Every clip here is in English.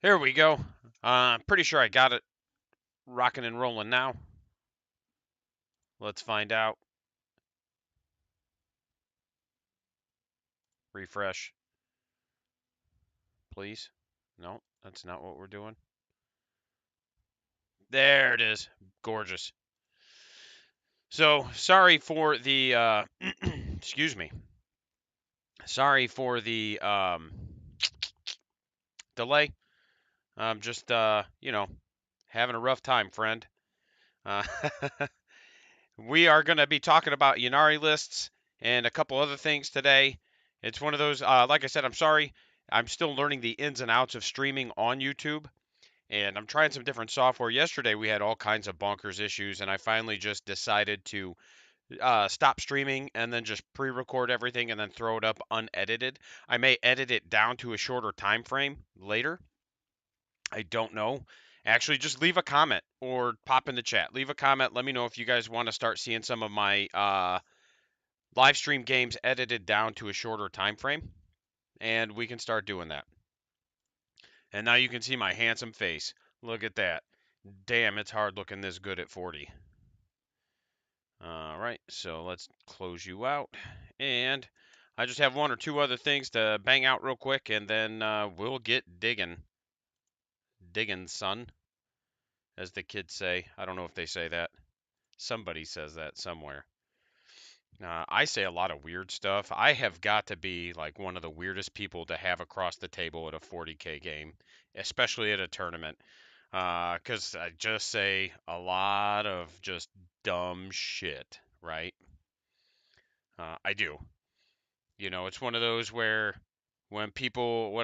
Here we go. Pretty sure I got it rocking and rolling now. Let's find out. Refresh, please. No, that's not what we're doing. There it is. Gorgeous. So, sorry for the, excuse me. Sorry for the delay. I'm just, having a rough time, friend. Uh, we are going to be talking about Ynnari lists and a couple other things today. It's one of those, like I said, I'm sorry. I'm still learning the ins and outs of streaming on YouTube, and I'm trying some different software. Yesterday, we had all kinds of bonkers issues, and I finally just decided to stop streaming and then just pre-record everything and then throw it up unedited. I may edit it down to a shorter time frame later. I don't know. Actually, just leave a comment or pop in the chat. Leave a comment. Let me know if you guys want to start seeing some of my live stream games edited down to a shorter time frame, and we can start doing that. And now you can see my handsome face. Look at that. Damn, it's hard looking this good at 40. All right, so let's close you out. And I just have one or two other things to bang out real quick, and then we'll get digging. Digging, son, as the kids say. I don't know if they say that. Somebody says that somewhere. I say a lot of weird stuff. I have got to be like one of the weirdest people to have across the table at a 40k game, especially at a tournament. Because I just say a lot of just dumb shit, right? I do. It's one of those where when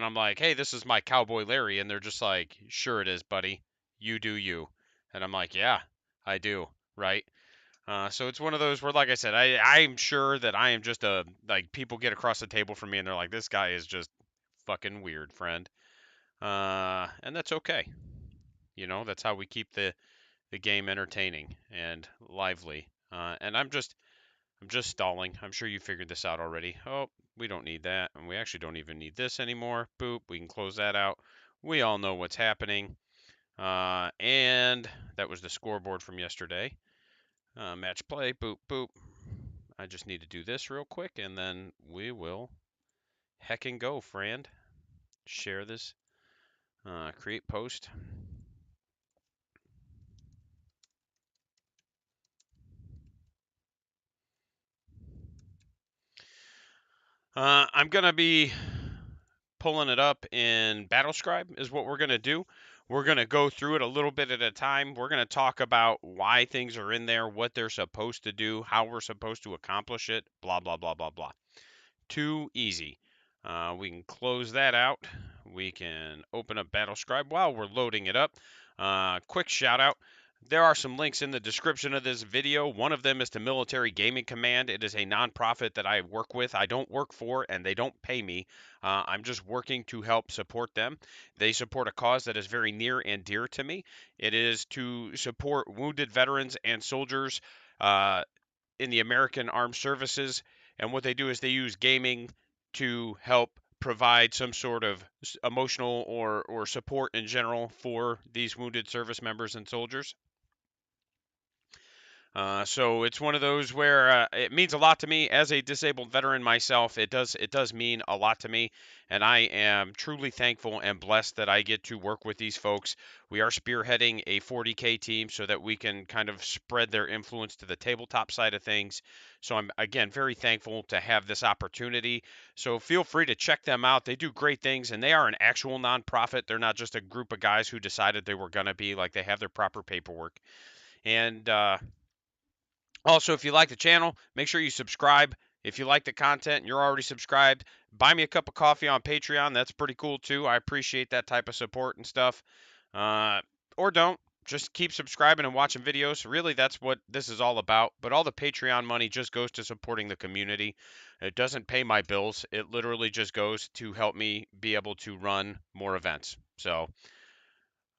I'm like, hey, this is my Cowboy Larry, and they're just like, sure it is, buddy. You do you. And I'm like, yeah, I do, right? So it's one of those where, like I said, I'm sure that I am just people get across the table from me and they're like, this guy is just fucking weird, friend. And that's okay. That's how we keep the game entertaining and lively. And I'm just stalling. I'm sure you figured this out already. Oh, we don't need that. And we actually don't even need this anymore. Boop. We can close that out. We all know what's happening. And that was the scoreboard from yesterday. Match play. Boop, boop. I just need to do this real quick, and then we will heckin' go, friend. Share this. Create post. I'm going to be pulling it up in BattleScribe is what we're going to do. We're going to go through it a little bit at a time. We're going to talk about why things are in there, what they're supposed to do, how we're supposed to accomplish it, blah, blah, blah, blah, blah. Too easy. We can close that out. We can open up BattleScribe while we're loading it up. Quick shout out. There are some links in the description of this video. One of them is to Military Gaming Command. It is a nonprofit that I work with. I don't work for, and they don't pay me. I'm just working to help support them. They support a cause that is very near and dear to me. It is to support wounded veterans and soldiers in the American Armed Services. And what they do is they use gaming to help provide some sort of emotional or support in general for these wounded service members and soldiers. So it's one of those where it means a lot to me as a disabled veteran myself. It does mean a lot to me, and I am truly thankful and blessed that I get to work with these folks. We are spearheading a 40k team so that we can kind of spread their influence to the tabletop side of things. So I'm again very thankful to have this opportunity. So feel free to check them out. They do great things, and they are an actual nonprofit. They're not just a group of guys who decided they were gonna be. Like, they have their proper paperwork. And also, if you like the channel, make sure you subscribe. If you like the content and you're already subscribed, buy me a cup of coffee on Patreon. That's pretty cool too. I appreciate that type of support and stuff. Or don't. Just keep subscribing and watching videos. Really, that's what this is all about. But all the Patreon money just goes to supporting the community. It doesn't pay my bills. It literally just goes to help me be able to run more events. So,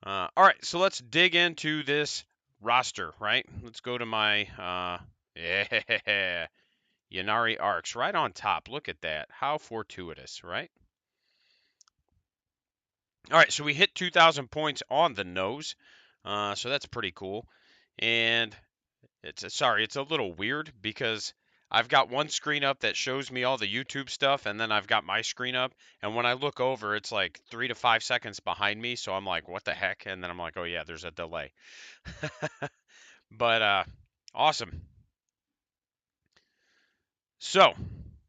all right. So let's dig into this roster, right? Let's go to my yeah, Ynnari Arcs right on top. Look at that. How fortuitous, right? All right, so we hit 2,000 points on the nose, so that's pretty cool. And it's a little weird because I've got one screen up that shows me all the YouTube stuff, and then I've got my screen up. And when I look over, it's like 3 to 5 seconds behind me. So I'm like, what the heck? And then I'm like, oh yeah, there's a delay. But awesome. So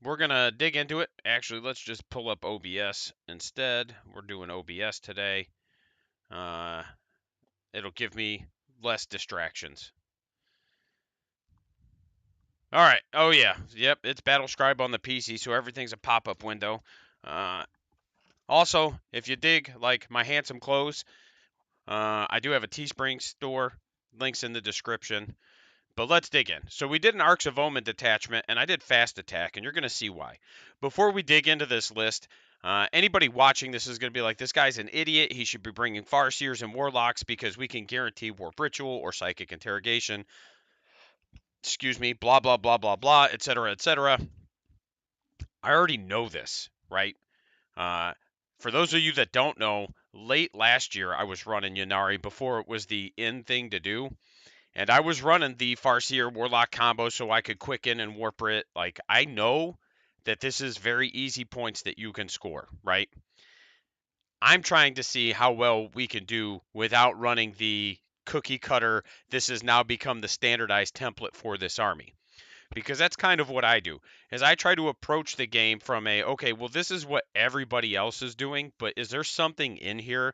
we're gonna dig into it. Actually, let's just pull up OBS instead. We're doing OBS today. Uh, it'll give me less distractions. All right. Oh yeah. Yep. It's Battlescribe on the PC, so everything's a pop-up window. Uh, Also, if you dig like my handsome clothes, I do have a Teespring store. Links in the description. But let's dig in. So we did an Arcs of Omen detachment, and I did Fast Attack, and you're going to see why. Before we dig into this list, anybody watching this is going to be like, this guy's an idiot. He should be bringing Farseers and Warlocks because we can guarantee Warp Ritual or Psychic Interrogation. Excuse me, blah, blah, blah, blah, blah, etc., etc. I already know this, right? Uh, for those of you that don't know, late last year I was running Ynnari before it was the in thing to do. And I was running the Farseer Warlock combo so I could quicken and warp it. Like, I know that this is very easy points that you can score, right? I'm trying to see how well we can do without running the cookie cutter. This has now become the standardized template for this army. Because that's kind of what I do. Is I try to approach the game from a, okay, well, this is what everybody else is doing, but is there something in here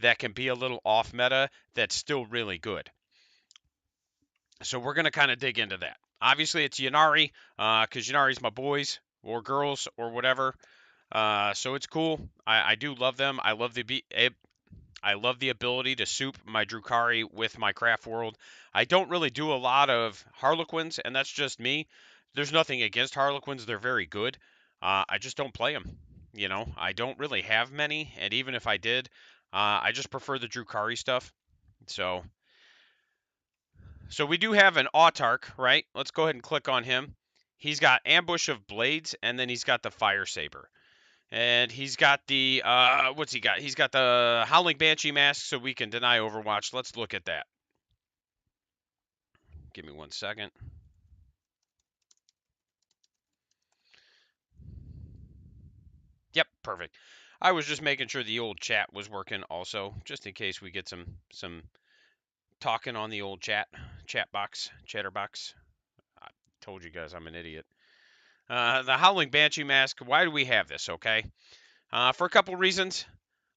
that can be a little off meta that's still really good? So we're going to kind of dig into that. Obviously, it's Ynnari, because Ynnari's my boys or girls or whatever. So it's cool. I do love them. I love the ability to soup my Drukhari with my craft world. I don't really do a lot of Harlequins, and that's just me. There's nothing against Harlequins. They're very good. I just don't play them. You know, I don't really have many, and even if I did, I just prefer the Drukhari stuff. So we do have an Autarch, right? Let's go ahead and click on him. He's got Ambush of Blades, and then he's got the Fire Saber. And he's got the, what's he got? He's got the Howling Banshee Mask, so we can deny Overwatch. Let's look at that. Give me 1 second. Yep, perfect. I was just making sure the old chat was working also, just in case we get some talking on the old chat box, chatterbox. I told you guys I'm an idiot. The Howling Banshee Mask, why do we have this, okay? For a couple reasons.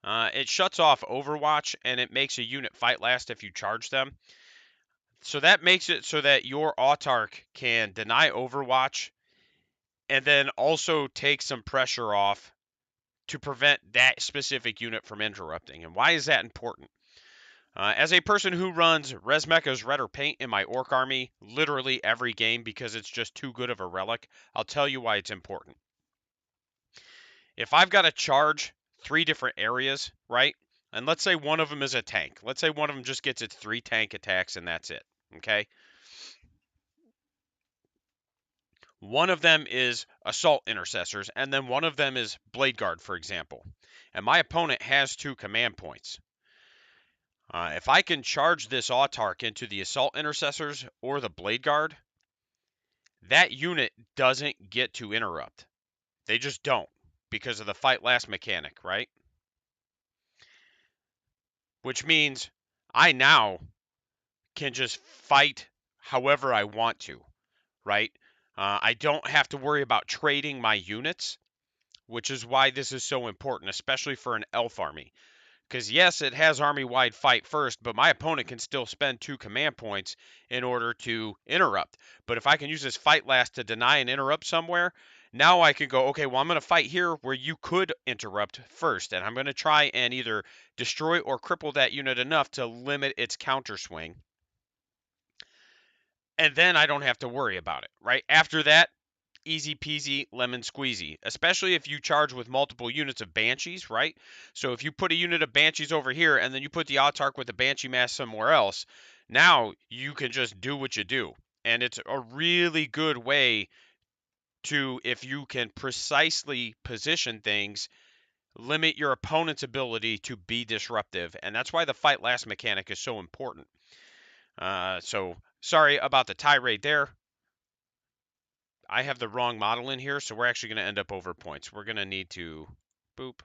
It shuts off Overwatch, and it makes a unit fight last if you charge them. So that makes it so that your Autarch can deny Overwatch, and then also take some pressure off to prevent that specific unit from interrupting. And why is that important? As a person who runs Resmecha's Red or Paint in my Orc army literally every game because it's just too good of a relic, I'll tell you why it's important. If I've got to charge 3 different areas, right? And let's say one of them is a tank. Let's say one of them just gets its 3 tank attacks and that's it, okay? One of them is assault intercessors, and then one of them is blade guard, for example. And my opponent has 2 command points. If I can charge this Autarch into the assault intercessors or the blade guard, that unit doesn't get to interrupt. They just don't because of the fight last mechanic, right? Which means I now can just fight however I want to, right? I don't have to worry about trading my units, which is why this is so important, especially for an elf army. Because yes, it has army-wide fight first, but my opponent can still spend 2 command points in order to interrupt. But if I can use this fight last to deny and interrupt somewhere, now I can go, okay, well, I'm going to fight here where you could interrupt first. And I'm going to try and either destroy or cripple that unit enough to limit its counter swing. And then I don't have to worry about it, right? After that, easy peasy lemon squeezy, especially if you charge with multiple units of Banshees, right? So if you put a unit of Banshees over here and then you put the Autarch with the Banshee mass somewhere else, now you can just do what you do. And it's a really good way to, if you can precisely position things, limit your opponent's ability to be disruptive, and that's why the fight last mechanic is so important. So sorry about the tirade there. I have the wrong model in here, so we're actually going to end up over points. We're going to need to, boop.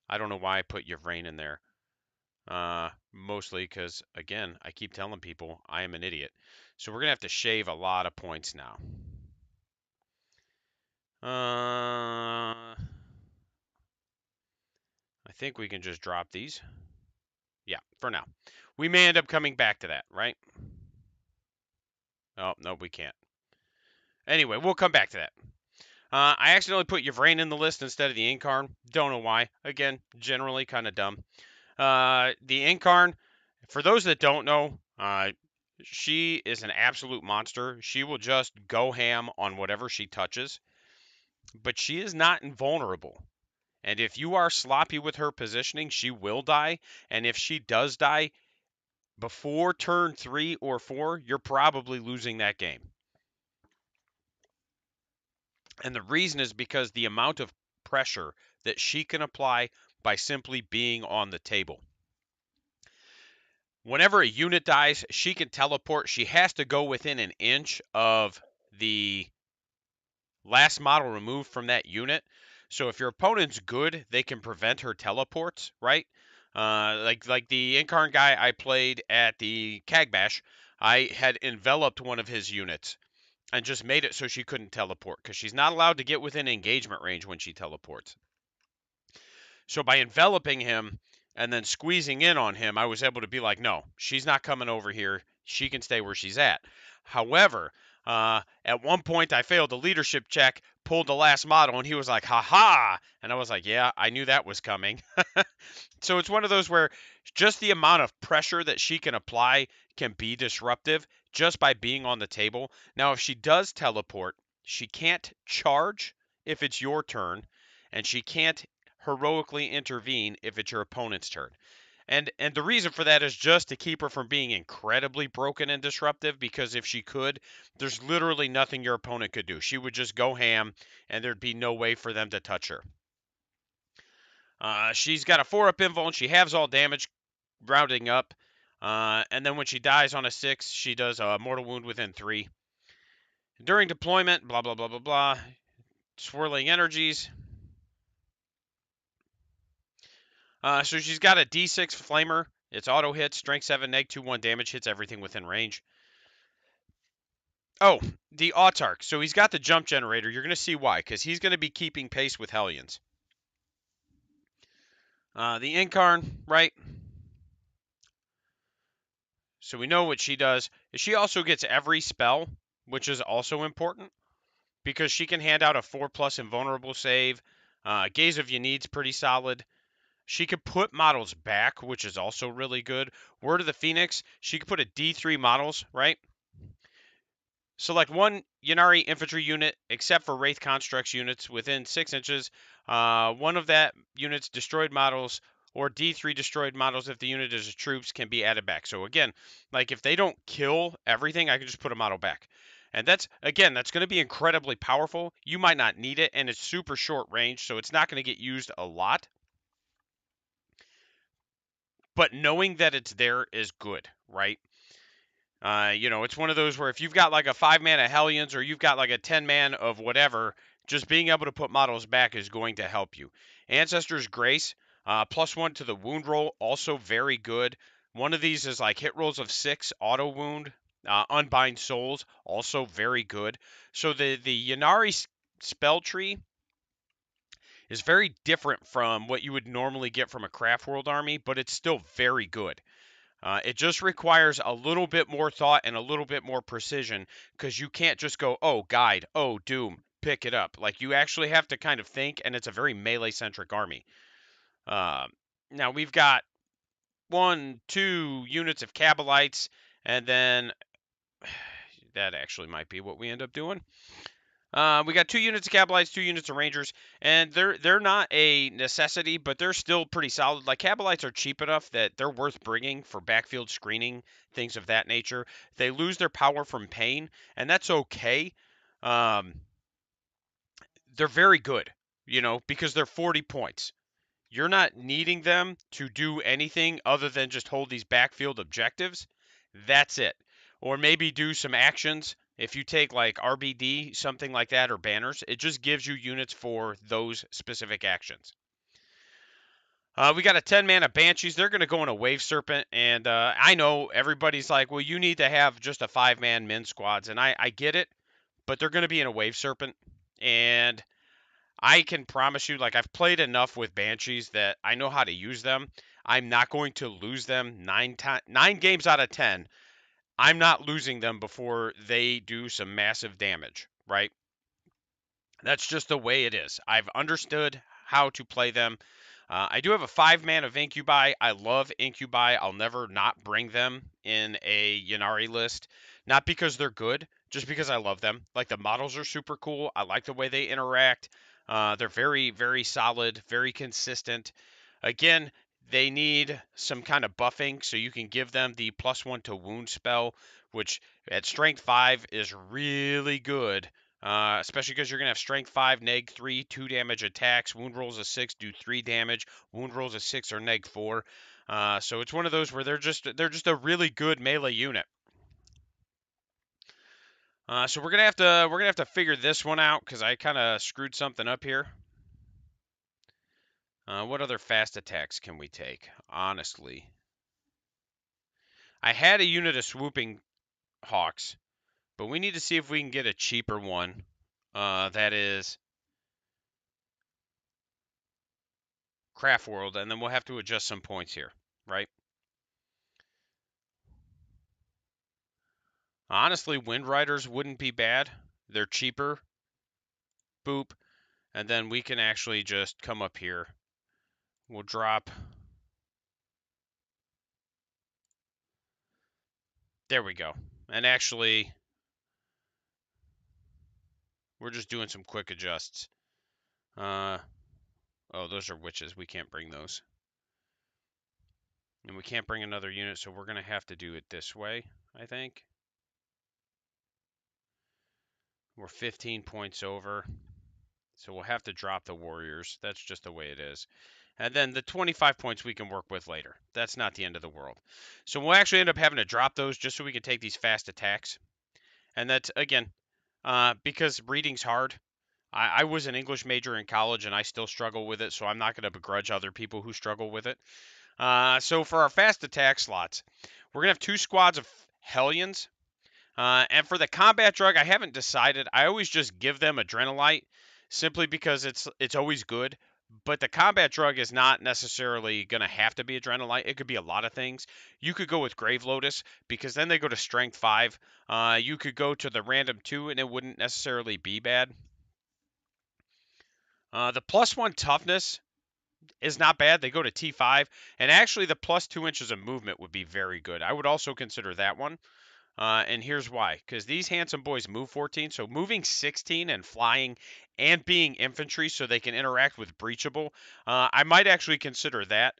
I don't know why I put Yvrain in there. Mostly because, again, I keep telling people I am an idiot. So we're going to have to shave a lot of points now. I think we can just drop these. Yeah, for now. We may end up coming back to that, right? Oh, no, we can't. Anyway, we'll come back to that. I accidentally put Yvrain in the list instead of the Incarn. Don't know why. Again, generally kind of dumb. The Incarn, for those that don't know, she is an absolute monster. She will just go ham on whatever she touches, but she is not invulnerable. And if you are sloppy with her positioning, she will die. And if she does die before turn 3 or 4, you're probably losing that game. And the reason is because the amount of pressure that she can apply by simply being on the table. Whenever a unit dies, she can teleport. She has to go within an inch of the last model removed from that unit. So if your opponent's good, they can prevent her teleports, right? Like the Incarn guy I played at the Cag Bash, I had enveloped one of his units and just made it so she couldn't teleport because she's not allowed to get within engagement range when she teleports. So by enveloping him and then squeezing in on him, I was able to be like, no, she's not coming over here. She can stay where she's at. However, at one point I failed the leadership check, pulled the last model, and he was like, ha ha. And I was like, yeah, I knew that was coming. So it's one of those where just the amount of pressure that she can apply can be disruptive just by being on the table. Now, if she does teleport, she can't charge if it's your turn, and she can't heroically intervene if it's your opponent's turn. And the reason for that is just to keep her from being incredibly broken and disruptive, because if she could, there's literally nothing your opponent could do. She would just go ham, and there'd be no way for them to touch her. She's got a 4-up invul, and she halves all damage, rounding up. And then when she dies on a 6, she does a mortal wound within 3. During deployment, blah, blah, blah, blah, blah. Swirling energies. So she's got a D6 flamer. It's auto hit, strength 7, neg 2-1 damage, hits everything within range. Oh, the Autarch. So he's got the jump generator. You're going to see why, because he's going to be keeping pace with Hellions. The Incarn, right? So we know what she does. She also gets every spell, which is also important, because she can hand out a 4+ invulnerable save. Gaze of Yanid's pretty solid. She could put models back, which is also really good. Word of the Phoenix, she could put a D3 models, right? Select one Ynnari infantry unit, except for Wraith Constructs units, within 6 inches. One of that unit's destroyed models or D3 destroyed models, if the unit is troops, can be added back. So again, like if they don't kill everything, I can just put a model back. And that's going to be incredibly powerful. You might not need it, and it's super short range, so it's not going to get used a lot. But knowing that it's there is good, right? It's one of those where if you've got like a 5-man of Hellions or you've got like a 10-man of whatever, just being able to put models back is going to help you. Ancestor's Grace, +1 to the wound roll, also very good. One of these is like hit rolls of 6, auto wound. Unbind Souls, also very good. So the Ynnari spell tree is very different from what you would normally get from a Craft World army, but it's still very good. It just requires a little bit more thought and a little bit more precision, because you can't just go, oh, guide, oh, doom, pick it up. Like, you actually have to kind of think, and it's a very melee-centric army. Now, we've got 1, 2 units of Kabalites, and then that actually might be what we end up doing. We got 2 units of Kabalites, 2 units of Rangers, and they're not a necessity, but they're still pretty solid. Like, Kabalites are cheap enough that they're worth bringing for backfield screening, things of that nature. They lose their power from pain, and that's okay. They're very good, because they're 40 points. you're not needing them to do anything other than just hold these backfield objectives, that's it. Or maybe do some actions. If you take like RBD, something like that, or banners, it just gives you units for those specific actions. We got a 10 mana Banshees. They're going to go in a Wave Serpent. And I know everybody's like, well, you need to have just a 5-man min squads. And I get it, but they're going to be in a Wave Serpent. And I can promise you, like, I've played enough with Banshees that I know how to use them. I'm not going to lose them 9 games out of 10. I'm not losing them before they do some massive damage, right? That's just the way it is. I've understood how to play them. I do have a 5-man of Incubi. I love Incubi. I'll never not bring them in a Ynnari list. Not because they're good, just because I love them. Like, the models are super cool. I like the way they interact. They're very, very solid, very consistent. Again, they need some kind of buffing, so you can give them the +1 to wound spell, which at strength 5 is really good. Especially because you're going to have strength 5, neg 3, 2 damage attacks. Wound rolls of 6 do 3 damage. Wound rolls of 6 are neg 4. So it's one of those where they're just a really good melee unit. So we're gonna have to figure this one out because I kind of screwed something up here. What other fast attacks can we take? Honestly, I had a unit of swooping hawks, but we need to see if we can get a cheaper one. That is Craft World, and then we'll have to adjust some points here, right? Honestly, Wind Riders wouldn't be bad. They're cheaper. Boop. And then we can actually just come up here. We'll drop. There we go. And actually, we're just doing some quick adjusts. Oh, those are witches. We can't bring those. And we can't bring another unit, so we're going to have to do it this way, I think. We're 15 points over. So we'll have to drop the warriors. That's just the way it is. And then the 25 points we can work with later. That's not the end of the world. So we'll actually end up having to drop those just so we can take these fast attacks. And that's, again, because reading's hard. I was an English major in college, and I still struggle with it, so I'm not going to begrudge other people who struggle with it. So for our fast attack slots, we're going to have 2 squads of Hellions. And for the combat drug, I haven't decided. I always just give them Adrenalite simply because it's always good. But the combat drug is not necessarily going to have to be Adrenalite. It could be a lot of things. You could go with Grave Lotus because then they go to Strength 5. You could go to the Random 2 and it wouldn't necessarily be bad. The +1 toughness is not bad. They go to T5. And actually, the +2 inches of movement would be very good. I would also consider that one. And here's why. Because these handsome boys move 14. So moving 16 and flying and being infantry so they can interact with breachable. I might actually consider that.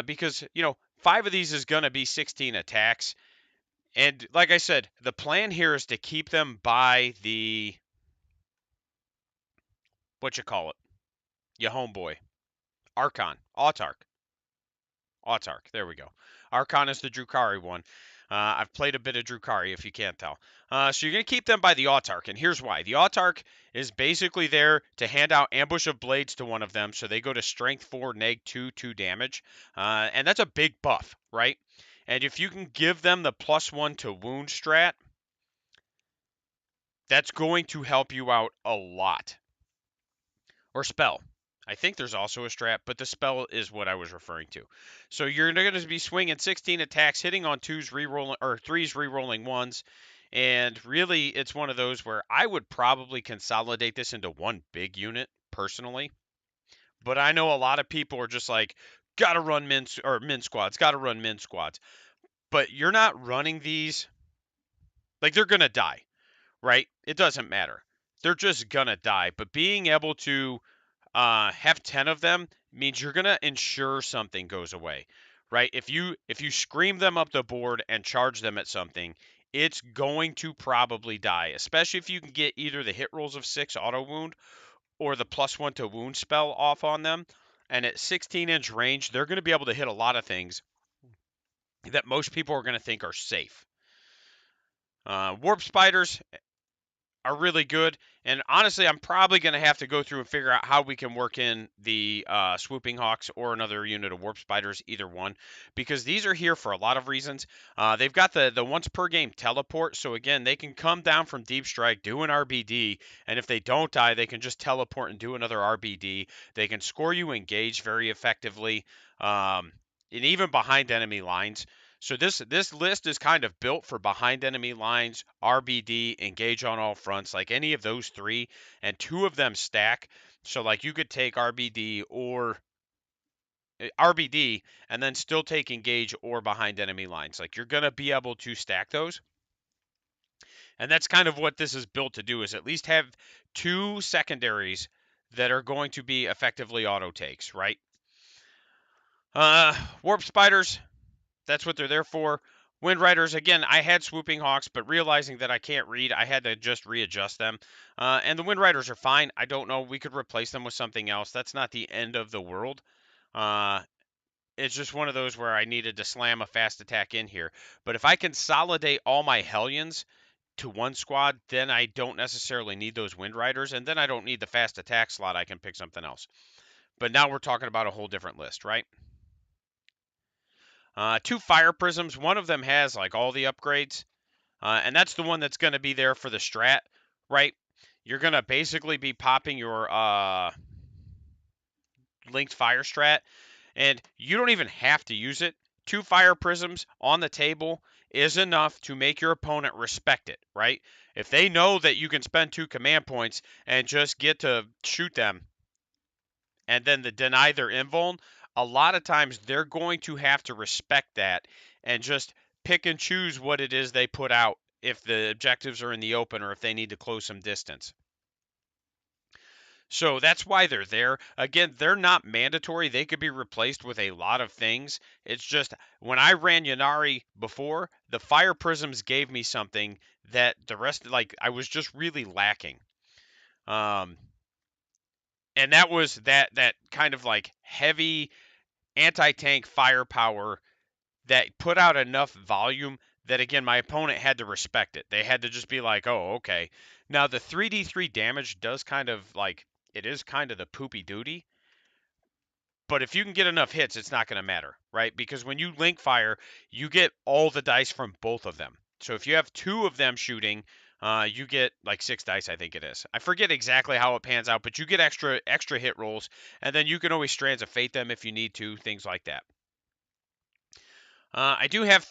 Because, 5 of these is going to be 16 attacks. And like I said, the plan here is to keep them by the, what you call it, your homeboy, Archon, Autark, there we go. Archon is the Drukhari one. I've played a bit of Drukhari, if you can't tell. So you're going to keep them by the Autark, and here's why. The Autark is basically there to hand out Ambush of Blades to one of them, so they go to Strength 4, Neg 2, 2 damage. And that's a big buff, right? And if you can give them the +1 to wound strat, that's going to help you out a lot. Or spell. I think there's also a strat, but the spell is what I was referring to. So you're going to be swinging 16 attacks, hitting on 2s, rerolling or 3s, rerolling 1s, and really it's one of those where I would probably consolidate this into one big unit personally. But I know a lot of people are just like, gotta run min squads, gotta run min squads. But you're not running these like they're gonna die, right? It doesn't matter. They're just gonna die. But being able to have 10 of them means you're going to ensure something goes away, right? If you scream them up the board and charge them at something, it's going to probably die, especially if you can get either the hit rolls of 6 auto wound or the +1 to wound spell off on them. And at 16-inch range, they're going to be able to hit a lot of things that most people are going to think are safe. Warp spiders are really good. And honestly, I'm probably going to have to go through and figure out how we can work in the swooping hawks or another unit of warp spiders, either one, because these are here for a lot of reasons. They've got the once per game teleport, so again, they can come down from deep strike, do an RBD, and if they don't die, they can just teleport and do another RBD. They can score you engage very effectively, and even behind enemy lines. So this list is kind of built for behind enemy lines, RBD, engage on all fronts, like any of those three, and two of them stack. So like you could take RBD and then still take engage or behind enemy lines. Like you're gonna be able to stack those. And that's kind of what this is built to do, is at least have two secondaries that are going to be effectively auto takes, right? Warp spiders, that's what they're there for. Wind Riders, again, I had Swooping Hawks, but realizing that I can't read, I had to just readjust them. And the Wind Riders are fine. I don't know. We could replace them with something else. That's not the end of the world. Uh, it's just one of those where I needed to slam a fast attack in here. But if I consolidate all my Hellions to one squad, then I don't necessarily need those Wind Riders, and then I don't need the fast attack slot. I can pick something else. But now we're talking about a whole different list, right? Two Fire Prisms. One of them has like all the upgrades. And that's the one that's going to be there for the strat, right? You're going to basically be popping your linked fire strat, and you don't even have to use it. Two fire prisms on the table is enough to make your opponent respect it, right? If they know that you can spend 2 command points and just get to shoot them and then deny their invuln, a lot of times they're going to have to respect that and just pick and choose what it is they put out if the objectives are in the open or if they need to close some distance. So that's why they're there. Again, they're not mandatory. They could be replaced with a lot of things. It's just when I ran Ynnari before, the fire prisms gave me something that the rest, like, I was just really lacking. Um, and that was that kind of like heavy anti-tank firepower that put out enough volume that, again, my opponent had to respect it. They had to just be like, oh, okay. Now the 3d3 damage does kind of like, it is kind of the poopy duty, but if you can get enough hits, it's not going to matter, right? Because when you link fire, you get all the dice from both of them. So if you have two of them shooting, you get like 6 dice, I think it is. I forget exactly how it pans out, but you get extra hit rolls, and then you can always Strands of Fate them if you need to, things like that. I do have,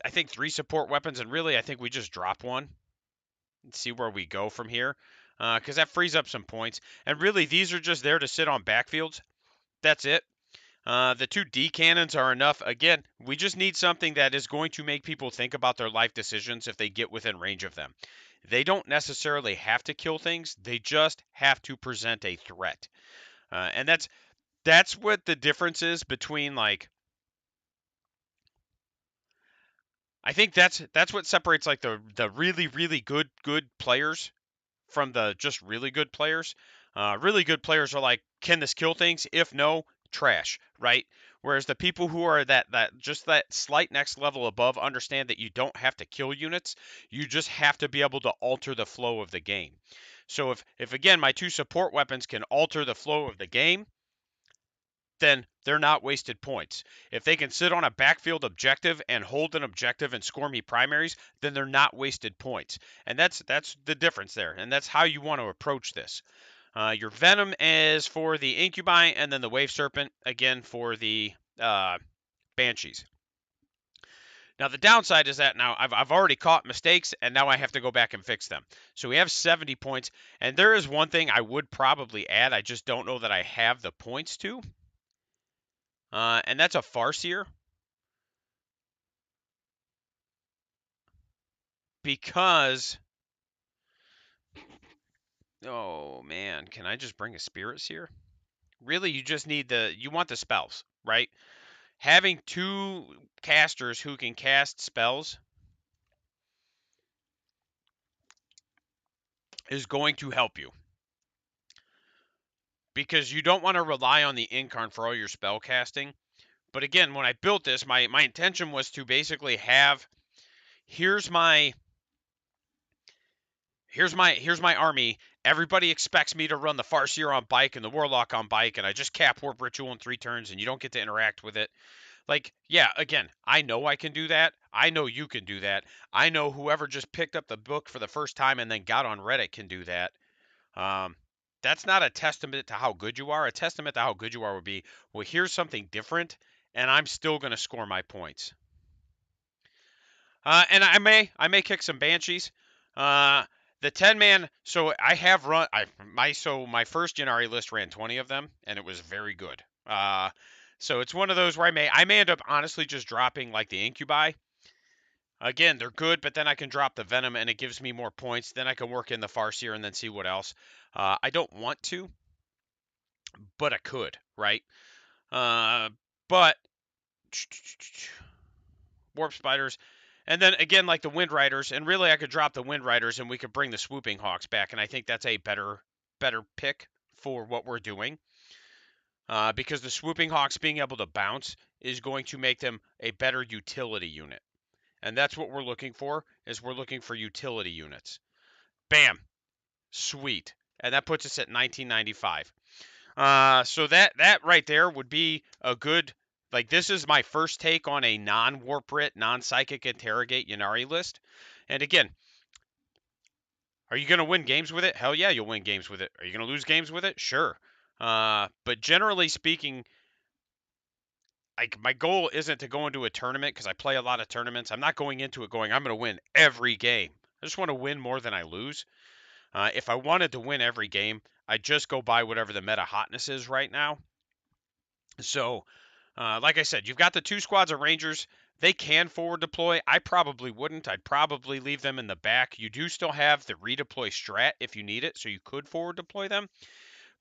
I think, 3 support weapons, and really, I think we just drop one and see where we go from here, because that frees up some points. And really, these are just there to sit on backfields. That's it. The 2 D cannons are enough. Again, we just need something that is going to make people think about their life decisions if they get within range of them. They don't necessarily have to kill things. They just have to present a threat. And that's what the difference is between, like, I think that's what separates like the really good players from the just really good players. Really good players are like, can this kill things? If no, trash, right? Whereas the people who are that just that slight next level above understand that you don't have to kill units. You just have to be able to alter the flow of the game. So if again my 2 support weapons can alter the flow of the game, then they're not wasted points. If they can sit on a backfield objective and hold an objective and score me primaries, then they're not wasted points. And that's the difference there. And that's how you want to approach this. Your Venom is for the Incubi, and then the Wave Serpent, again, for the Banshees. Now, the downside is that now I've already caught mistakes, and now I have to go back and fix them. So we have 70 points, and there is one thing I would probably add. I just don't know that I have the points to. And that's a Farseer. Because, oh man, can I just bring a Spirit Seer? Really, you just need you want the spells, right? Having 2 casters who can cast spells is going to help you. because you don't want to rely on the incarn for all your spell casting. But again, when I built this, my intention was to basically have here's my here's my army. Everybody expects me to run the Farseer on bike and the Warlock on bike, and I just cap Warp Ritual in 3 turns, and you don't get to interact with it. Like, yeah, again, I know I can do that. I know you can do that. I know whoever just picked up the book for the first time and then got on Reddit can do that. Um, that's not a testament to how good you are. A testament to how good you are would be, well, here's something different, and I'm still going to score my points. And I may kick some banshees. Uh, the 10-man. So I have run. My first Ynnari list ran 20 of them, and it was very good. So it's one of those where I may end up honestly just dropping like the incubi. Again, they're good, but then I can drop the venom, and it gives me more points. Then I can work in the Farseer and then see what else. I don't want to, but I could, right? But warp spiders. And then again, like the Wind Riders, and really I could drop the Wind Riders and we could bring the Swooping Hawks back, and I think that's a better pick for what we're doing. Because the Swooping Hawks being able to bounce is going to make them a better utility unit. And that's what we're looking for, is we're looking for utility units. Bam. Sweet. And that puts us at 1995. So that right there would be a good, like, this is my first take on a non-warp writ, non-psychic interrogate Ynnari list. And again, are you going to win games with it? Hell yeah, you'll win games with it. Are you going to lose games with it? Sure. But generally speaking, like, my goal isn't to go into a tournament because I play a lot of tournaments. I'm not going into it going, I'm going to win every game. I just want to win more than I lose. If I wanted to win every game, I'd just go by whatever the meta hotness is right now. So, like I said, you've got the 2 squads of Rangers. They can forward deploy. I probably wouldn't. I'd probably leave them in the back. You do still have the redeploy strat if you need it, so you could forward deploy them.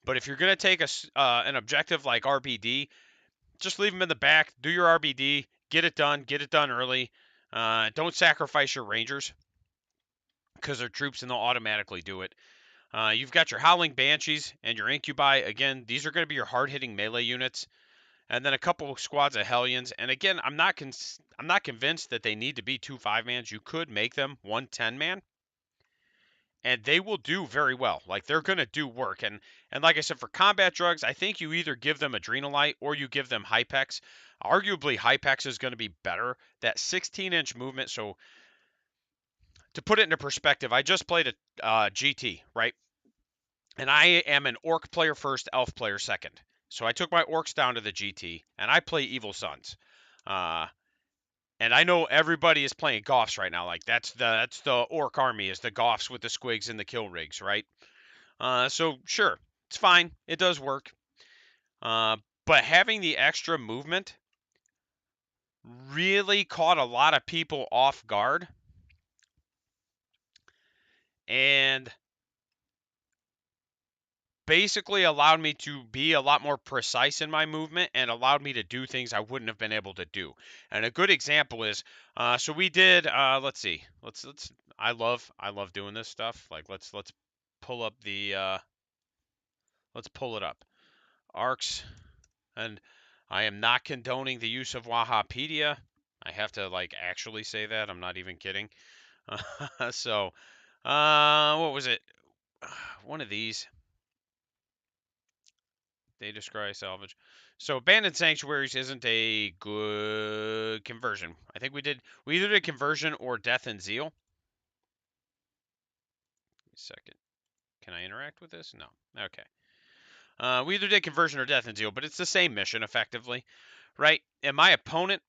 But if you're going to take an objective like RBD, just leave them in the back. Do your RBD. Get it done. Get it done early. Don't sacrifice your Rangers because they're troops and they'll automatically do it. You've got your Howling Banshees and your Incubi. Again, these are going to be your hard-hitting melee units. And then a couple of squads of Hellions. And again, I'm not convinced that they need to be 2 5-mans. You could make them 1 10-man, and they will do very well. Like, they're going to do work. And like I said, for combat drugs, I think you either give them Adrenalite or you give them Hypex. Arguably, Hypex is going to be better. That 16-inch movement. So to put it into perspective, I just played a GT, right? And I am an Orc player first, Elf player second. So I took my Orcs down to the GT, and I play Evil Sons. Uh, and I know everybody is playing Goffs right now. Like, that's the Orc army, is the Goffs with the Squigs and the Kill Rigs, right? So sure, it's fine. It does work. But having the extra movement really caught a lot of people off guard. And basically allowed me to be a lot more precise in my movement and allowed me to do things I wouldn't have been able to do. And a good example is, so we did. Let's see. Let's. I love doing this stuff. Like, let's pull up the. Let's pull it up. Arcs, and I am not condoning the use of Wahapedia. I have to, like, actually say that. I'm not even kidding. So, what was it? One of these. They descry salvage. So abandoned sanctuaries isn't a good conversion. I think we either did conversion or death and zeal. Second. Can I interact with this? No. Okay. We either did conversion or death and zeal, but it's the same mission effectively, right? And my opponent,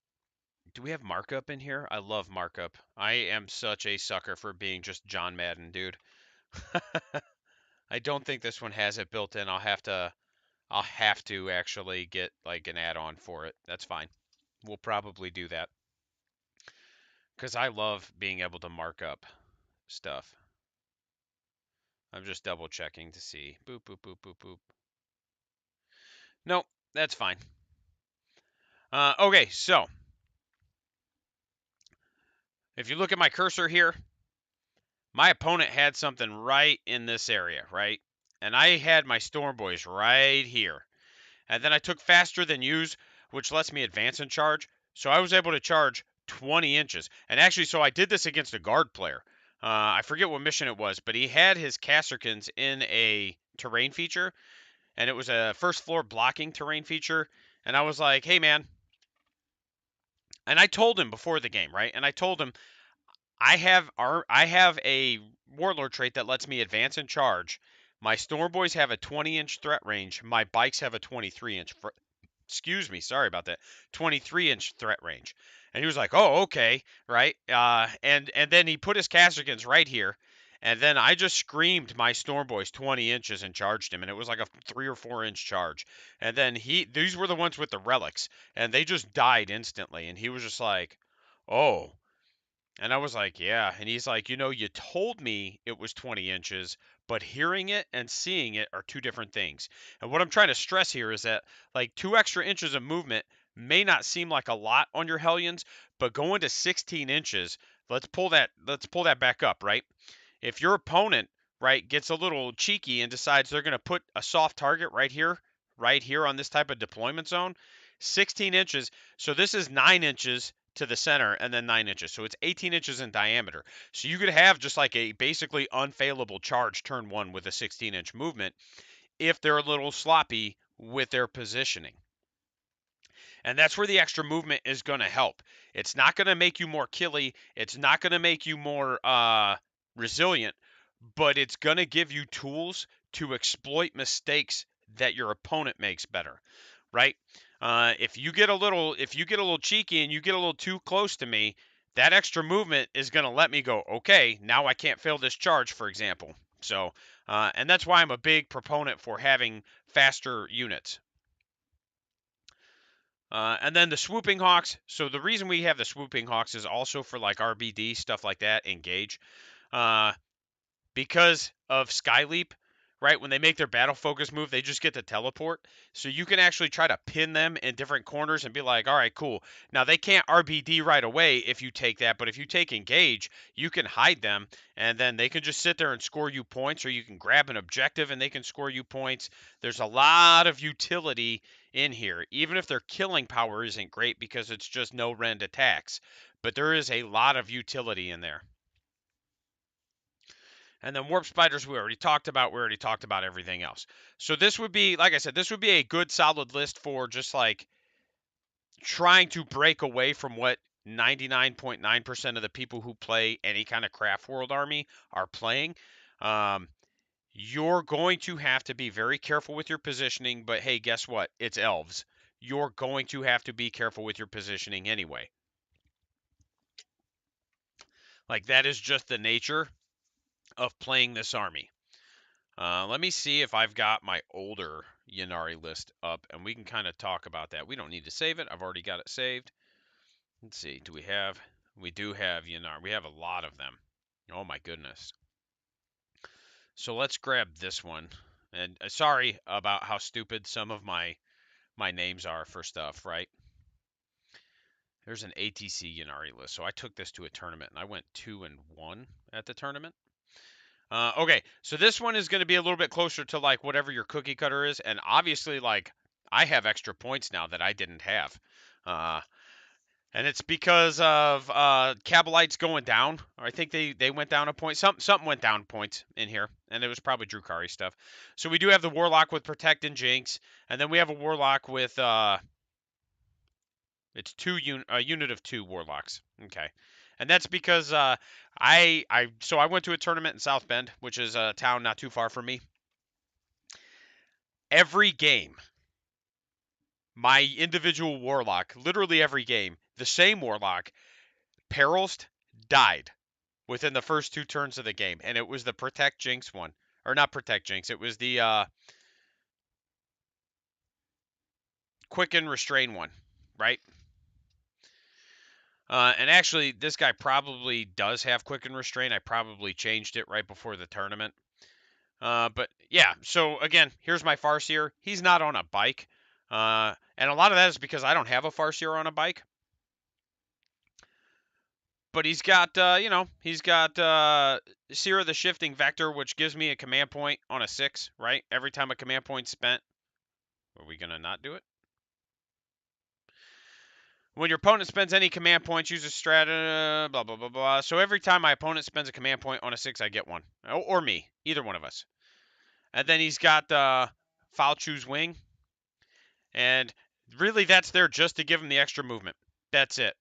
do we have markup in here? I love markup. I am such a sucker for being just John Madden, dude. I don't think this one has it built in. I'll have to actually get like an add-on for it. That's fine. We'll probably do that. Because I love being able to mark up stuff. I'm just double checking to see. Boop, boop, boop, boop, boop. Nope, that's fine. Okay, so if you look at my cursor here, my opponent had something right in this area, right? and I had my Storm Boys right here. And then I took faster than use, which lets me advance and charge. So I was able to charge 20 inches. And actually, so I did this against a guard player. I forget what mission it was, but he had his Casterkins in a terrain feature, and it was a first floor blocking terrain feature. And I was like, hey, man. And I told him before the game, right? And I told him, I have a warlord trait that lets me advance and charge. My Storm Boys have a 20-inch threat range. My bikes have a 23-inch. Excuse me, sorry about that. 23-inch threat range. And he was like, "Oh, okay, right." And then he put his Casterkins right here, and then I just screamed my Storm Boys 20 inches and charged him, and it was like a 3 or 4 inch charge. And then these were the ones with the relics, and they just died instantly. And he was just like, "Oh." And I was like, yeah. And he's like, you told me it was 20 inches, but hearing it and seeing it are two different things. And what I'm trying to stress here is that like 2 extra inches of movement may not seem like a lot on your Hellions, but going to 16 inches, let's pull that back up, right? If your opponent, right, gets a little cheeky and decides they're going to put a soft target right here on this type of deployment zone, 16 inches. So this is 9 inches to the center and then 9 inches. So it's 18 inches in diameter. So you could have just like a basically unfailable charge turn one with a 16-inch movement if they're a little sloppy with their positioning. And that's where the extra movement is going to help. It's not going to make you more killy. It's not going to make you more resilient, but it's going to give you tools to exploit mistakes that your opponent makes better, right? If you get a little cheeky and you get a little too close to me, that extra movement is going to let me go, okay, now I can't fail this charge, for example. So, and that's why I'm a big proponent for having faster units. And then the swooping hawks. So the reason we have the swooping hawks is also for like RBD stuff like that, engage. Uh, because of Skyleap, right? When they make their battle focus move, they just get to teleport. So you can actually try to pin them in different corners and be like, all right, cool. Now they can't RBD right away if you take that, but if you take engage, you can hide them and then they can just sit there and score you points, or you can grab an objective and they can score you points. There's a lot of utility in here, even if their killing power isn't great because it's just no rend attacks. But there is a lot of utility in there. And then warp spiders, we already talked about. We already talked about everything else. So this would be, like I said, this would be a good solid list for just like trying to break away from what 99.9% of the people who play any kind of craft world army are playing. Um, you're going to have to be very careful with your positioning, but hey, guess what? It's elves. You're going to have to be careful with your positioning anyway. Like, that is just the nature of playing this army. Let me see if I've got my older Ynnari list up, and we can kind of talk about that. We don't need to save it. I've already got it saved. Let's see. Do we have? We do have Ynnari. We have a lot of them. Oh my goodness. So let's grab this one. And sorry about how stupid some of my names are for stuff, right? There's an ATC Ynnari list. So I took this to a tournament, and I went 2-1 at the tournament. Okay, so this one is going to be a little bit closer to like whatever your cookie cutter is, and obviously like I have extra points now that I didn't have, uh, and it's because of Kabalites going down. I think they went down a point. Something went down points in here, and it was probably Drukari stuff. So we do have the Warlock with Protect and Jinx, and then we have a Warlock with it's a unit of 2 Warlocks. Okay. And that's because I went to a tournament in South Bend, which is a town not too far from me. Every game, my individual Warlock, literally every game, the same Warlock, Perils, died within the first 2 turns of the game, and it was the Protect Jinx one. Or not Protect Jinx, it was the Quicken Restrain one, right? And actually, this guy probably does have Quicken Restrain. I probably changed it right before the tournament. But yeah, so again, here's my Farseer. He's not on a bike. And a lot of that is because I don't have a Farseer on a bike. But he's got, he's got Seer the Shifting Vector, which gives me a command point on a 6, right? Every time a command point's spent. Are we going to not do it? When your opponent spends any command points, use a strat, blah, blah, blah, blah. So every time my opponent spends a command point on a 6, I get one. Or me. Either one of us. And then he's got Foul Choose Wing. And really, that's there just to give him the extra movement. That's it.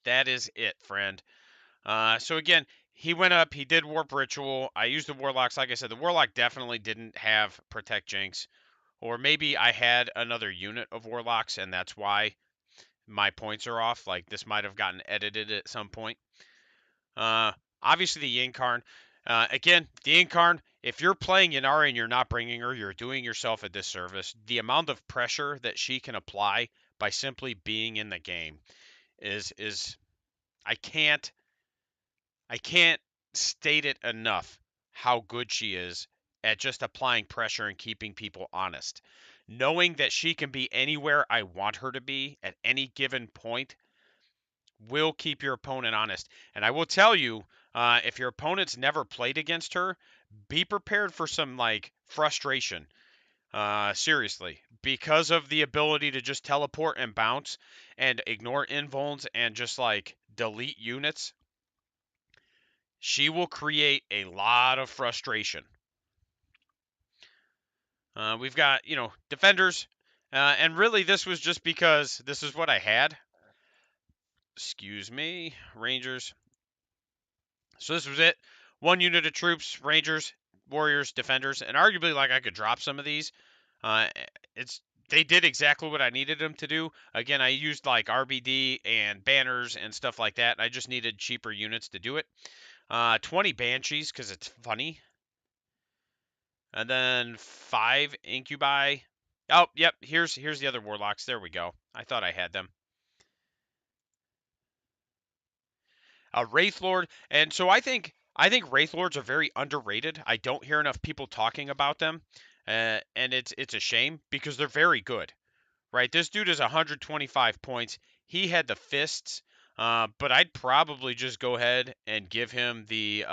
That is it, friend. So again, he went up. He did Warp Ritual. I used the Warlocks. Like I said, the Warlock definitely didn't have Protect Jinx. Or maybe I had another unit of Warlocks, and that's why my points are off. Like, this might have gotten edited at some point. Obviously, the Incarn. Again, the Incarn, if you're playing Ynnari and you're not bringing her, you're doing yourself a disservice. The amount of pressure that she can apply by simply being in the game is I can't state it enough how good she is at just applying pressure and keeping people honest. Knowing that she can be anywhere I want her to be at any given point will keep your opponent honest. And I will tell you, if your opponent's never played against her, be prepared for some like frustration. Seriously, because of the ability to just teleport and bounce and ignore invulns and just like delete units, she will create a lot of frustration. We've got, defenders. And really, this was just because this is what I had. Excuse me, Rangers. So this was it. One unit of troops, Rangers, Warriors, Defenders, and arguably, like, I could drop some of these. Uh, they did exactly what I needed them to do. Again, I used like RBD and banners and stuff like that. I just needed cheaper units to do it. 20 Banshees because it's funny. And then 5 Incubi. Oh, yep. Here's the other Warlocks. There we go. I thought I had them. Wraith Lord, and so I think Wraith Lords are very underrated. I don't hear enough people talking about them, and it's a shame because they're very good, right? This dude is 125 points. He had the fists, but I'd probably just go ahead and give him the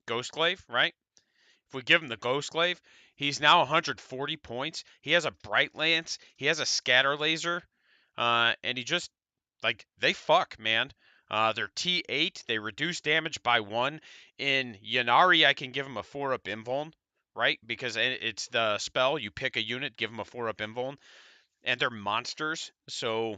Ghost Glaive, right? If we give him the Ghost Glaive, he's now 140 points. He has a Bright Lance. He has a Scatter Laser, and he just like they fuck, man. They're T8. They reduce damage by 1. In Ynnari, I can give him a 4-up invuln, right? Because it's the spell. You pick a unit, give them a 4-up invuln, and they're monsters, so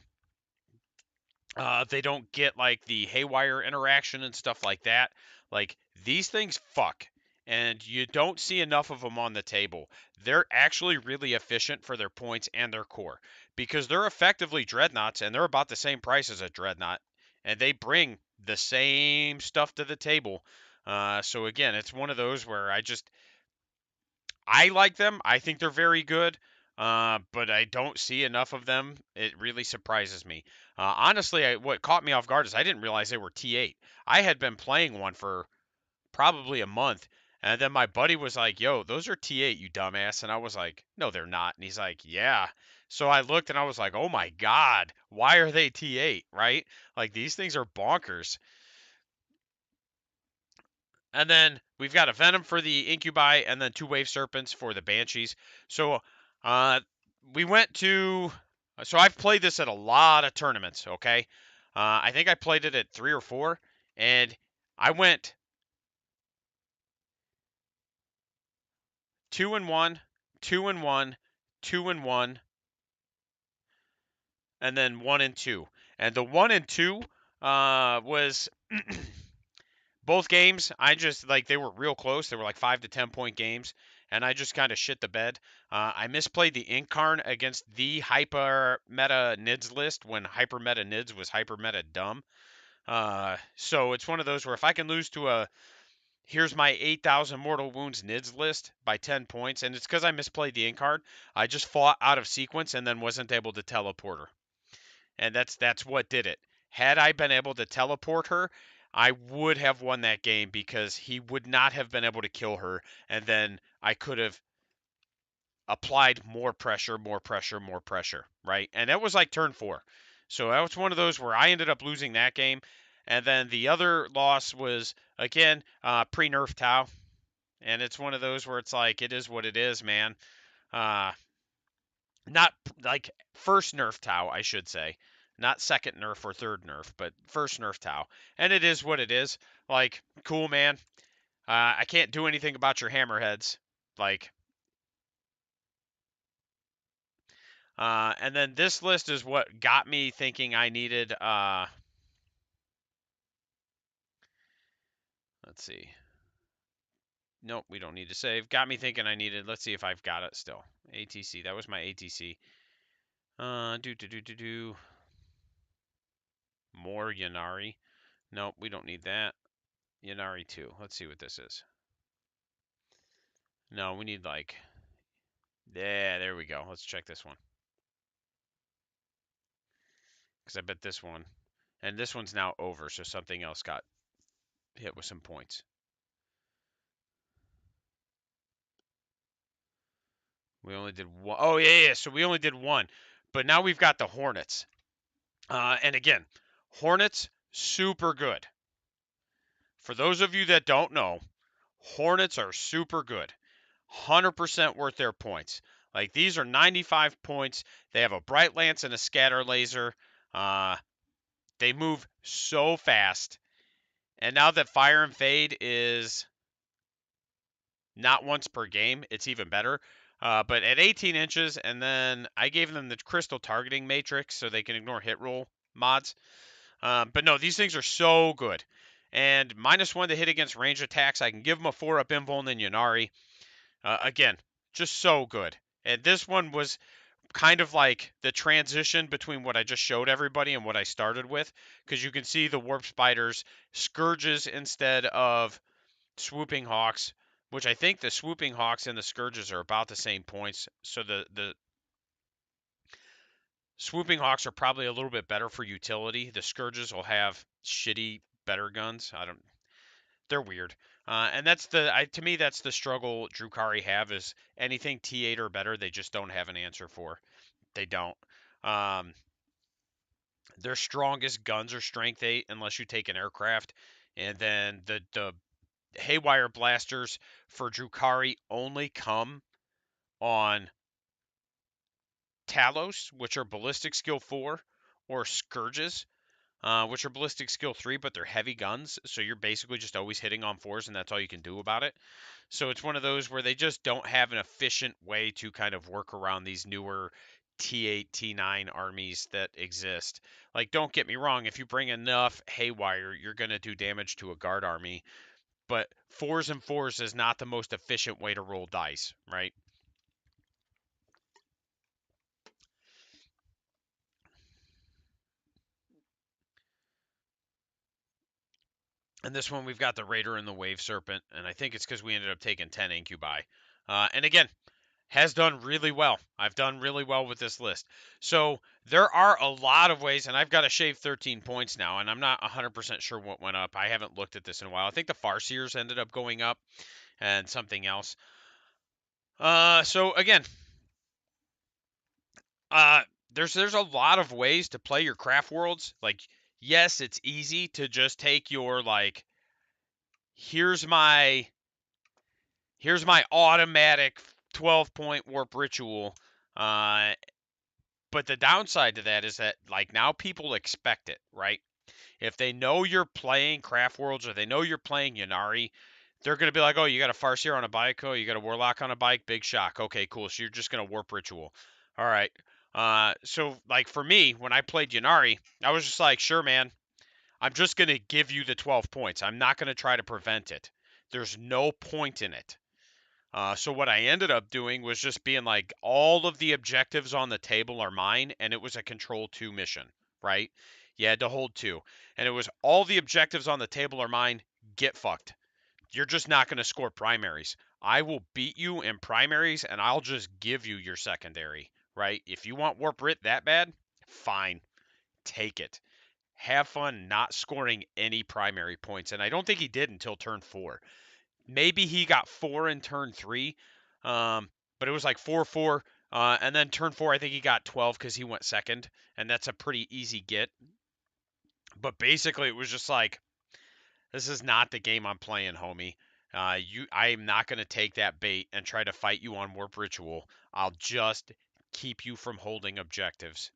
they don't get like the haywire interaction and stuff like that. Like these things fuck, and you don't see enough of them on the table. They're actually really efficient for their points and their core because they're effectively dreadnoughts and they're about the same price as a dreadnought, and they bring the same stuff to the table. So again, it's one of those where I like them. I think they're very good, but I don't see enough of them. It really surprises me. Honestly, what caught me off guard is I didn't realize they were T8. I had been playing one for probably a month, and then my buddy was like, "Yo, those are T8, you dumbass." And I was like, "No, they're not." And he's like, "Yeah." So I looked and I was like, "Oh my God, why are they T8?" Right? Like these things are bonkers. And then we've got a Venom for the Incubi, and then 2 Wave Serpents for the Banshees. So uh, we went to. So I've played this at a lot of tournaments, okay? I think I played it at 3 or 4, and I went 2-1, 2-1, 2-1, and then 1-2. And the 1-2 was both games, I just like they were real close. They were like 5 to 10 point games, and I just kind of shit the bed. I misplayed the Incarn against the hyper meta Nids list when hyper meta Nids was hyper meta dumb. So it's one of those where if I can lose to a here's my 8,000 mortal wounds Nids list by 10 points, and it's because I misplayed the Incarn. I just fought out of sequence and then wasn't able to teleport her, and that's what did it. Had I been able to teleport her, I would have won that game because he would not have been able to kill her, and then I could have applied more pressure, more pressure, more pressure, right? And that was like turn 4. So that was one of those where I ended up losing that game. And then the other loss was, again, pre-nerf Tau. And it's one of those where it's like, it is what it is, man. Uh, Not like first nerf Tau, I should say. Not second nerf or third nerf, but first nerf Tau. And it is what it is. Like, cool, man. I can't do anything about your hammerheads. Like, and then this list is what got me thinking I needed, let's see. Nope, we don't need to save. Got me thinking I needed, let's see if I've got it still. ATC, that was my ATC. Do. More Ynnari. Nope, we don't need that. Ynnari 2. Let's see what this is. No, we need like, yeah, there we go. Let's check this one. Because I bet this one, and this one's now over, so something else got hit with some points. We only did one. Oh, yeah. So we only did one. But now we've got the Hornets. And again, Hornets, super good. For those of you that don't know, Hornets are super good. 100% worth their points. Like, these are 95 points. They have a bright lance and a scatter laser. They move so fast. And now that Fire and Fade is not once per game, it's even better. But at 18 inches, and then I gave them the crystal targeting matrix so they can ignore hit roll mods. But no, these things are so good. And -1 to hit against range attacks. I can give them a 4-up invuln in Ynnari. Again, just so good. And this one was kind of like the transition between what I just showed everybody and what I started with, because you can see the warp spiders, scourges instead of swooping hawks, which I think the swooping hawks and the scourges are about the same points. So the swooping hawks are probably a little bit better for utility. The scourges will have shitty better guns. They're weird. And that's to me that's the struggle Drukhari have is anything T8 or better they just don't have an answer for. They don't. Um, their strongest guns are strength 8 unless you take an aircraft, and then the haywire blasters for Drukhari only come on Talos, which are ballistic skill 4, or Scourges, which are ballistic skill 3, but they're heavy guns. So you're basically just always hitting on 4s, and that's all you can do about it. So it's one of those where they just don't have an efficient way to kind of work around these newer T8, T9 armies that exist. Like, don't get me wrong, if you bring enough haywire, you're going to do damage to a guard army. But 4s and 4s is not the most efficient way to roll dice, right? And this one, we've got the Raider and the Wave Serpent, and I think it's because we ended up taking 10 incubi. And again, has done really well. I've done really well with this list. So there are a lot of ways, and I've got to shave 13 points now, and I'm not 100% sure what went up. I haven't looked at this in a while. I think the Farseers ended up going up and something else. So again, uh, there's a lot of ways to play your craft worlds. Like, yes, it's easy to just take your like, here's my automatic 12-point warp ritual. But the downside to that is that like now people expect it, right? If they know you're playing craft worlds or they know you're playing Ynnari, they're gonna be like, oh, you got a Farseer on a bike, oh, you got a Warlock on a bike, big shock. Okay, cool. So you're just gonna warp ritual. All right. So like for me, when I played Ynnari, I was just like, sure, man, I'm just gonna give you the 12 points. I'm not gonna try to prevent it. There's no point in it. So what I ended up doing was just being like, all of the objectives on the table are mine, and it was a control 2 mission, right? You had to hold 2. And it was all the objectives on the table are mine, get fucked. You're just not going to score primaries. I will beat you in primaries, and I'll just give you your secondary, right? If you want Warp Writ that bad, fine, take it. Have fun not scoring any primary points. And I don't think he did until turn 4. Maybe he got 4 in turn 3, but it was like 4-4. And then turn 4, I think he got 12 because he went second, and that's a pretty easy get. But basically, it was just like, this is not the game I'm playing, homie. I am not going to take that bait and try to fight you on Warp Ritual. I'll just keep you from holding objectives.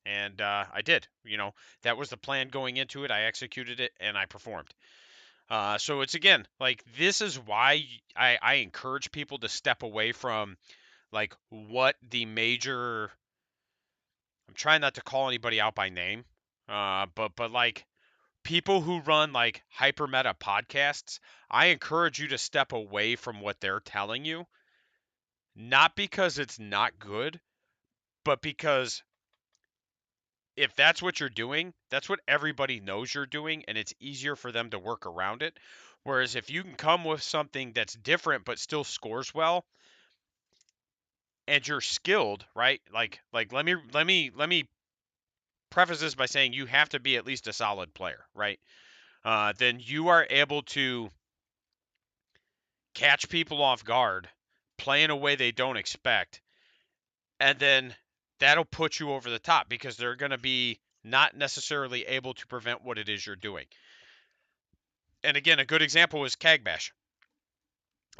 And I did. That was the plan going into it. I executed it, and I performed. So it's, again, like, this is why I encourage people to step away from, like, what the major. I'm trying not to call anybody out by name, but like, people who run like hyper meta podcasts, I encourage you to step away from what they're telling you, not because it's not good, but because if that's what you're doing, that's what everybody knows you're doing, and it's easier for them to work around it. Whereas if you can come with something that's different but still scores well, and you're skilled, right? Like let me preface this by saying you have to be at least a solid player, right? Then you are able to catch people off guard, play in a way they don't expect, and then that'll put you over the top because they're going to be not necessarily able to prevent what it is you're doing. And again, a good example was Kagbash.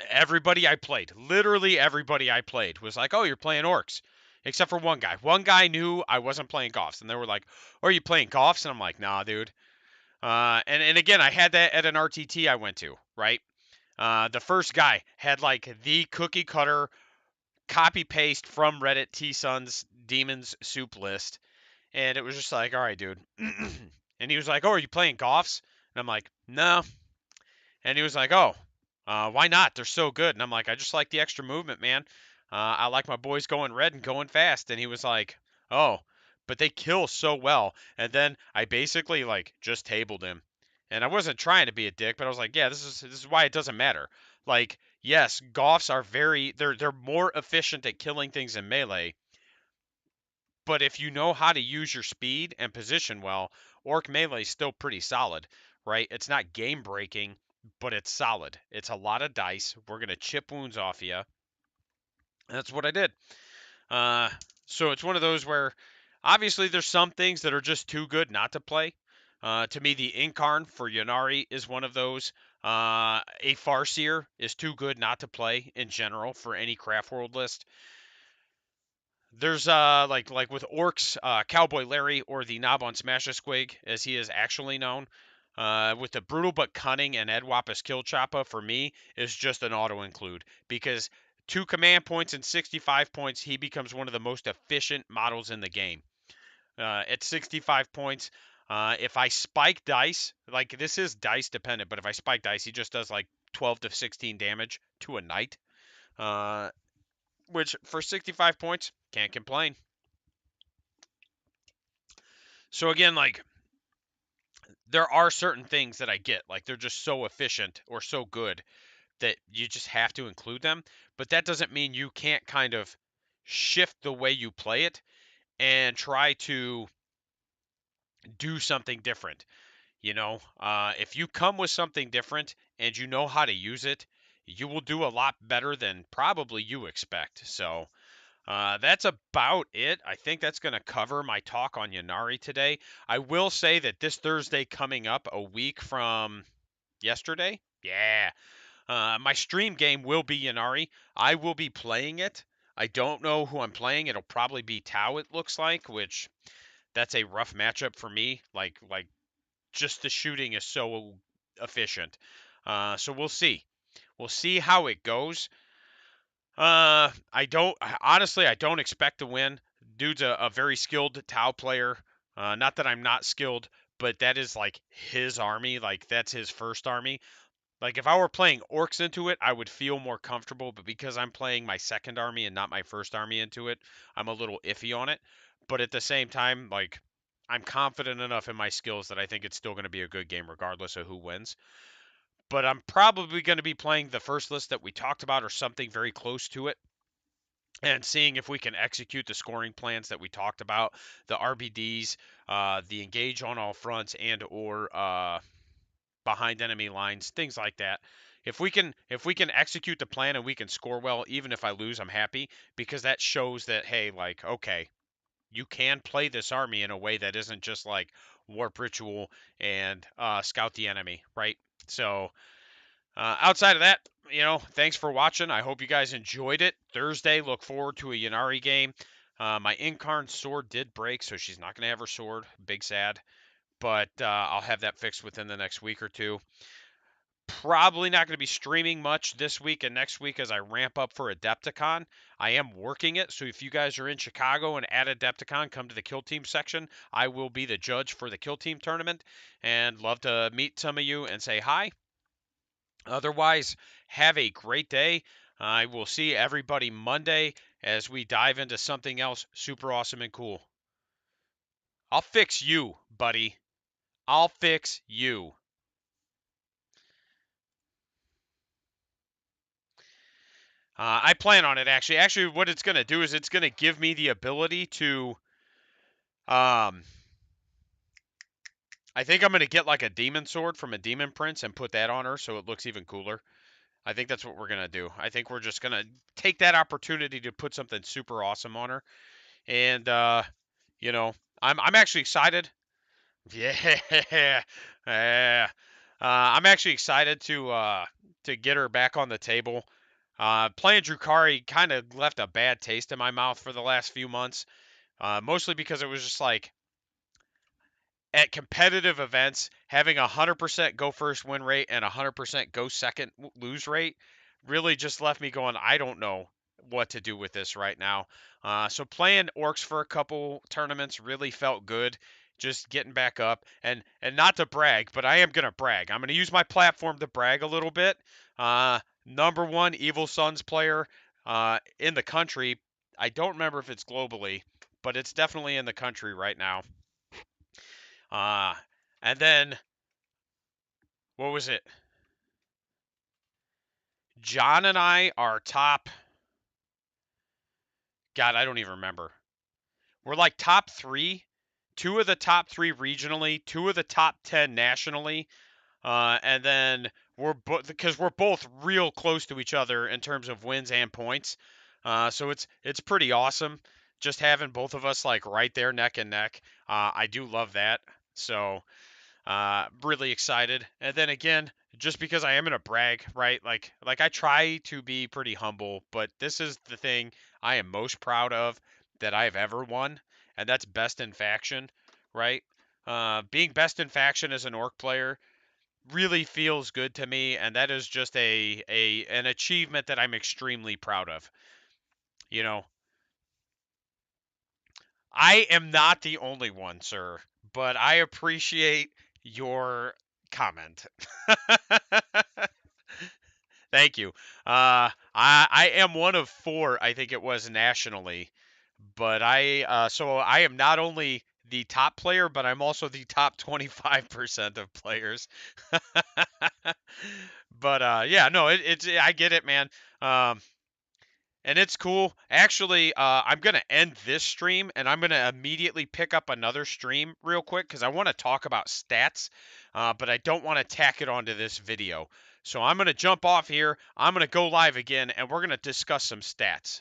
Everybody I played, literally everybody I played, was like, "Oh, you're playing orcs," except for one guy. One guy knew I wasn't playing Goffs, and they were like, "Oh, are you playing Goffs?" And I'm like, "Nah, dude." And again, I had that at an RTT I went to, right? The first guy had like the cookie cutter copy paste from Reddit T Sun's Demons Soup list, and it was just like, all right, dude. And he was like, "Oh, are you playing Goffs?" And I'm like, "No." And he was like, "Oh, why not? They're so good." And I'm like, "I just like the extra movement, man. I like my boys going red and going fast." And he was like, "Oh, but they kill so well." And then I basically like just tabled him. And I wasn't trying to be a dick, but I was like, "Yeah, this is why it doesn't matter." Like, yes, Goffs are they're more efficient at killing things in melee, but if you know how to use your speed and position well, Orc Melee is still pretty solid, right? It's not game breaking, but it's solid. It's a lot of dice. We're going to chip wounds off you. And that's what I did. Uh, so it's one of those where obviously there's some things that are just too good not to play. To me, the Incarn for Ynnari is one of those. A Farseer is too good not to play in general for any Craft World list. There's like with orcs, Cowboy Larry, or the Knob on Smash a Squig, as he is actually known. With the brutal but cunning and Edwapis Kill Choppa, for me, is just an auto include because 2 command points and 65 points, he becomes one of the most efficient models in the game. At 65 points, if I spike dice, like this is dice dependent, but if I spike dice, he just does like 12 to 16 damage to a knight. Uh, which for 65 points, can't complain. So again, like there are certain things that I get, like they're just so efficient or so good that you just have to include them. But that doesn't mean you can't kind of shift the way you play it and try to do something different. If you come with something different and you know how to use it, you will do a lot better than probably you expect. So that's about it. I think that's going to cover my talk on Ynnari today. I will say that this Thursday coming up, a week from yesterday, yeah, my stream game will be Ynnari. I will be playing it. I don't know who I'm playing. It'll probably be Tau, it looks like, which that's a rough matchup for me. Like just the shooting is so efficient. So we'll see. We'll see how it goes. I don't honestly. I don't expect to win. Dude's a very skilled Tau player. Not that I'm not skilled, but that is like his army. Like that's his first army. Like if I were playing orcs into it, I would feel more comfortable. But because I'm playing my second army and not my first army into it, I'm a little iffy on it. But at the same time, like I'm confident enough in my skills that I think it's still going to be a good game regardless of who wins. But I'm probably going to be playing the first list that we talked about or something very close to it and seeing if we can execute the scoring plans that we talked about, the RBDs, the engage on all fronts, and or behind enemy lines, things like that. if we can execute the plan and we can score well, even if I lose, I'm happy because that shows that hey, like okay, you can play this army in a way that isn't just like warp ritual and scout the enemy, right? So outside of that, thanks for watching. I hope you guys enjoyed it. Thursday, look forward to a Ynnari game. My Incarn sword did break, so she's not going to have her sword. Big sad. But I'll have that fixed within the next week or two. Probably not going to be streaming much this week and next week as I ramp up for Adepticon. I am working it, so if you guys are in Chicago and at Adepticon, come to the Kill Team section. I will be the judge for the Kill Team tournament and love to meet some of you and say hi. Otherwise, have a great day. I will see everybody Monday as we dive into something else super awesome and cool. I'll fix you, buddy. I'll fix you. I plan on it actually. Actually, what it's going to do is it's going to give me the ability to. I think I'm going to get like a demon sword from a demon prince and put that on her so it looks even cooler. I think that's what we're going to do. I think we're just going to take that opportunity to put something super awesome on her. And, I'm actually excited. Yeah. Yeah. I'm actually excited to get her back on the table. Playing Drukhari kind of left a bad taste in my mouth for the last few months, mostly because it was just like at competitive events, having a 100% go first win rate and a 100% go second lose rate really just left me going, I don't know what to do with this right now. So playing orcs for a couple tournaments really felt good. Just getting back up and not to brag, but I am gonna brag. I'm gonna use my platform to brag a little bit. Number one Evil Sons player in the country. I don't remember if it's globally, but it's definitely in the country right now. Uh, and then what was it? John and I are top. God, I don't even remember. We're like top three, two of the top three regionally, two of the top 10 nationally, and then because we're both real close to each other in terms of wins and points. So it's pretty awesome just having both of us like right there neck and neck. I do love that. So really excited. And then again, just because I am gonna brag, right? Like I try to be pretty humble, but this is the thing I am most proud of that I've ever won, and that's best in faction, right? Being best in faction as an orc player really feels good to me, and that is just an achievement that I'm extremely proud of. You know, I am not the only one, sir, but I appreciate your comment. Thank you. I am one of four, I think it was nationally, but so I am not only the top player, but I'm also the top 25% of players. But yeah, no, it's I get it, man. Um, and it's cool. Actually, I'm going to end this stream and I'm going to immediately pick up another stream real quick because I want to talk about stats, but I don't want to tack it onto this video. So I'm going to jump off here. I'm going to go live again and we're going to discuss some stats.